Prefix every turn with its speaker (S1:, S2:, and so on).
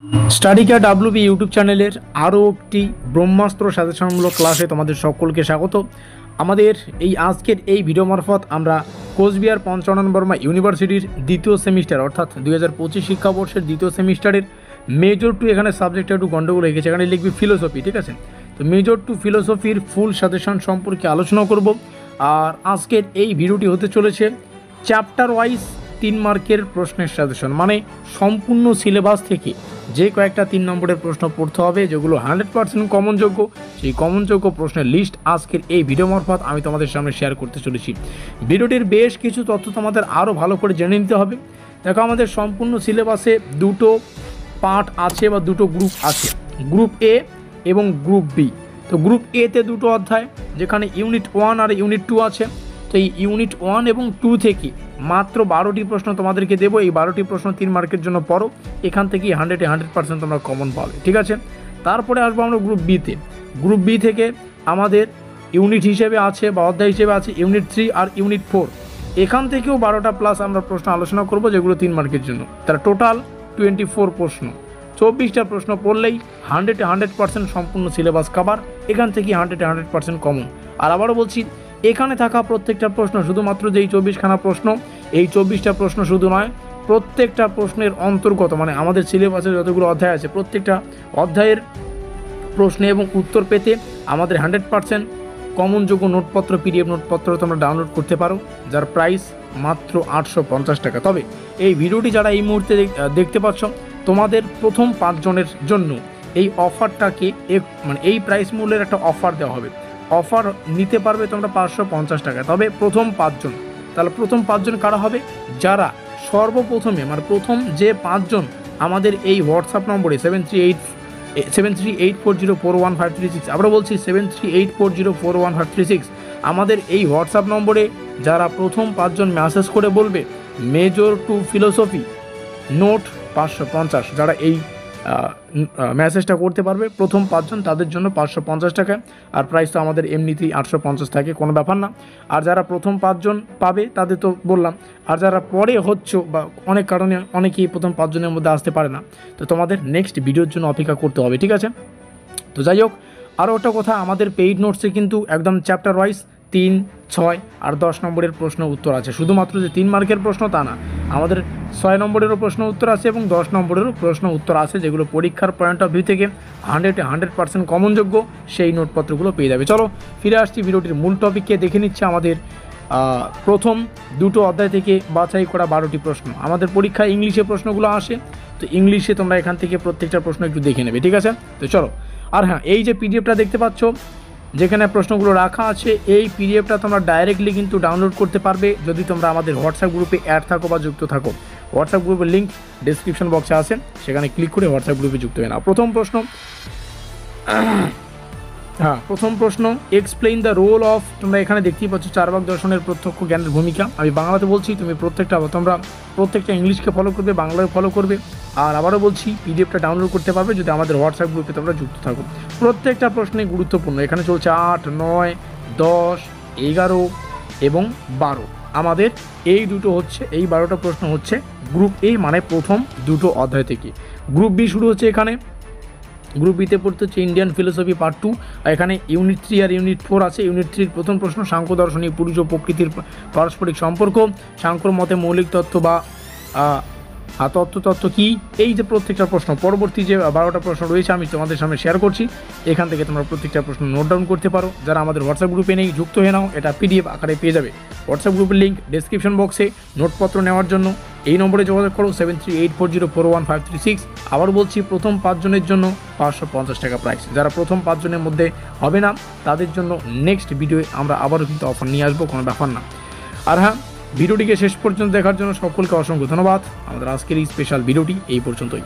S1: Study care WB YouTube চ্যানেলের আরও একটি ব্রহ্মাস্ত্র সাজেশনমূলক ক্লাসে তোমাদের সকলকে স্বাগত। আমাদের এই আজকের এই ভিডিও মারফত আমরা কোচবিহার পঞ্চানন বর্মা ইউনিভার্সিটির দ্বিতীয় সেমিস্টার অর্থাৎ 2025 শিক্ষাবর্ষের দ্বিতীয় সেমিস্টারের মেজর টু, এখানে সাবজেক্টটা একটু গন্ডগোল হয়ে গেছে, এখানে লিখবি ফিলোসফি, ঠিক আছে। তো মেজর টু ফিলোসফির ফুল সাজেশন সম্পর্কে আলোচনা করব। আর আজকের এই ভিডিওটি হতে চলেছে চ্যাপ্টার ওয়াইজ 3 মার্কের প্রশ্নের সাজেশন, মানে সম্পূর্ণ সিলেবাস থেকে যে কয়েকটা 3 নম্বরের প্রশ্ন পড়তে হবে যেগুলো 100% কমনযোগ্য, সেই কমনযোগ্য প্রশ্নের লিস্ট আজকের এই ভিডিও মারফত আমি তোমাদের সামনে শেয়ার করতে চলেছি। ভিডিওটির বেশ কিছু তথ্য তোমাদের আরও ভালো করে জেনে নিতে হবে। দেখো, আমাদের সম্পূর্ণ সিলেবাসে দুটো পার্ট আছে বা দুটো গ্রুপ আছে, গ্রুপ এ এবং গ্রুপ বি। তো গ্রুপ এতে দুটো অধ্যায়, যেখানে ইউনিট 1 আর ইউনিট 2 আছে। তো এই ইউনিট 1 এবং 2 থেকে মাত্র 12টি প্রশ্ন তোমাদেরকে দেবো। এই 12টি প্রশ্ন 3 মার্কের জন্য পড়ো, এখান থেকেই 100% তোমরা কমন পাবে, ঠিক আছে। তারপরে আসবো আমরা গ্রুপ বিতে। গ্রুপ বি থেকে আমাদের ইউনিট হিসেবে আছে বা অধ্যায় হিসেবে আছে ইউনিট 3 আর ইউনিট 4। এখান থেকেও 12টা প্লাস আমরা প্রশ্ন আলোচনা করব, যেগুলো 3 মার্কের জন্য। তার টোটাল 24 প্রশ্ন, 24টা প্রশ্ন পড়লেই 100% সম্পূর্ণ সিলেবাস কভার, এখান থেকে 100% কমন। আর আবারও বলছি, এখানে থাকা প্রত্যেকটা প্রশ্ন শুধুমাত্র যেই 24খানা প্রশ্ন, এই 24টা প্রশ্ন শুধু নয়, প্রত্যেকটা প্রশ্নের অন্তর্গত, মানে আমাদের সিলেবাসে যতগুলো অধ্যায় আছে প্রত্যেকটা অধ্যায়ের প্রশ্ন এবং উত্তর পেতে আমাদের 100% কমনযোগ্য নোটপত্র, পিডিএফ নোটপত্র তোমরা ডাউনলোড করতে পারো, যার প্রাইস মাত্র 850 টাকা। তবে এই ভিডিওটি যারা এই মুহূর্তে দেখতে পাচ্ছ, তোমাদের প্রথম 5 জনের জন্য এই অফারটাকে মানে এই প্রাইস মূল্যের একটা অফার দেওয়া হবে। অফার নিতে পারবে তোমরা 550 টাকা, তবে প্রথম 5 জন। তাহলে প্রথম 5 জন কারা হবে? যারা সর্বপ্রথমে, মানে প্রথম যে 5 জন আমাদের এই হোয়াটসঅ্যাপ নম্বরে 7384041536, আমরা বলছি 7384041536, আমাদের এই হোয়াটসঅ্যাপ নম্বরে যারা প্রথম 5 জন মেসেজ করে বলবে মেজর টু ফিলোসফি নোট 550, যারা এই মেসেজটা করতে পারবে প্রথম 5 জন, তাদের জন্য 550 টাকা। আর প্রাইস তো আমাদের এমনিতেই 850 থাকে, কোনো ব্যাপার না। আর যারা প্রথম 5 জন পাবে তাদের তো বললাম, আর যারা পরে হচ্ছে বা অনেক কারণে অনেকেই প্রথম 5 জনের মধ্যে আসতে পারে না, তো তোমাদের নেক্সট ভিডিওর জন্য অপেক্ষা করতে হবে, ঠিক আছে। তো যাই হোক, আরও একটা কথা, আমাদের পেইড নোটসে কিন্তু একদম চ্যাপ্টার ওয়াইজ 3, 6 আর 10 নম্বরের প্রশ্ন উত্তর আছে। শুধুমাত্র যে 3 মার্কের প্রশ্ন তা না, আমাদের 6 নম্বরেরও প্রশ্ন উত্তর আছে এবং 10 নম্বরেরও প্রশ্ন উত্তর আছে, যেগুলো পরীক্ষার পয়েন্ট অফ ভিউ থেকে 100% কমনযোগ্য, সেই নোটপত্রগুলো পেয়ে যাবে। চলো ফিরে আসছি ভিডিওটির মূল টপিককে, দেখে নিচ্ছে আমাদের প্রথম দুটো অধ্যায় থেকে বাছাই করা 12টি প্রশ্ন। আমাদের পরীক্ষায় ইংলিশে প্রশ্নগুলো আসে, তো ইংলিশে তোমরা এখান থেকে প্রত্যেকটা প্রশ্ন একটু দেখে নেবে, ঠিক আছে। তো চলো। আর হ্যাঁ, এই যে পিডিএফটা দেখতে পাচ্ছ যেখানে প্রশ্নগুলো রাখা আছে, এই পিডিএফটা তোমরা ডাইরেক্টলি কিন্তু ডাউনলোড করতে পারবে যদি তোমরা আমাদের হোয়াটসঅ্যাপ গ্রুপে অ্যাড থাকো বা যুক্ত থাকো। হোয়াটসঅ্যাপ গ্রুপের লিঙ্ক ডেসক্রিপশন বক্সে আছে, সেখানে ক্লিক করে হোয়াটসঅ্যাপ গ্রুপে যুক্ত হয়ে নাও। প্রথম প্রশ্ন, এক্সপ্লেইন দ্য রোল অফ, তোমরা এখানে দেখতেই পাচ্ছ চারবাক দর্শনের প্রত্যক্ষ জ্ঞানের ভূমিকা। আমি বাংলাতে বলছি, তুমি তোমরা প্রত্যেকটা ইংলিশকে ফলো করবে, বাংলায় ফলো করবে। আর আবারও বলছি, পিডিএফটা ডাউনলোড করতে পারবে যদি আমাদের হোয়াটসঅ্যাপ গ্রুপে তোমরা যুক্ত থাকো। প্রত্যেকটা প্রশ্নে গুরুত্বপূর্ণ, এখানে চলছে 8, 9, 10, 11 এবং 12। আমাদের এই দুটো হচ্ছে, এই 12টা প্রশ্ন হচ্ছে গ্রুপ এ, মানে প্রথম দুটো অধ্যায় থেকে। গ্রুপ বি শুরু হচ্ছে এখানে। গ্রুপ বিতে পড়তে হচ্ছে ইন্ডিয়ান ফিলোসফি পার্ট 2, এখানে ইউনিট 3 আর ইউনিট 4 আছে। ইউনিট 3 প্রথম প্রশ্ন, সাংখ্য দর্শনে পুরুষ ও প্রকৃতির পারস্পরিক সম্পর্ক, সাংখ্যর মতে মৌলিক তত্ত্ব বা তত্ত্ব কী, এই যে প্রত্যেকটা প্রশ্ন। পরবর্তী যে 12টা প্রশ্ন রয়েছে আমি তোমাদের সামনে শেয়ার করছি, এখান থেকে তোমরা প্রত্যেকটা প্রশ্ন নোট ডাউন করতে পারো। যারা আমাদের হোয়াটসঅ্যাপ গ্রুপে নেই, যুক্ত হয়ে নাও, এটা পিডিএফ আকারে পেয়ে যাবে। হোয়াটসঅ্যাপ গ্রুপের লিঙ্ক ডেসক্রিপশন বক্সে। নোটপত্র নেওয়ার জন্য এই নম্বরে যোগাযোগ করো 7384041536। আবার বলছি, প্রথম 5 জনের জন্য 550 টাকা প্রাইস। যারা প্রথম 5 জনের মধ্যে হবে না, তাদের জন্য নেক্সট ভিডিওয়ে আমরা আবারও কিন্তু অফার নিয়ে আসবো, কোনো ব্যাপার না। আর হ্যাঁ, ভিডিওটিকে শেষ পর্যন্ত দেখার জন্য সকলকে অসংখ্য ধন্যবাদ। আমাদের আজকের এই স্পেশাল ভিডিওটি এই পর্যন্তই।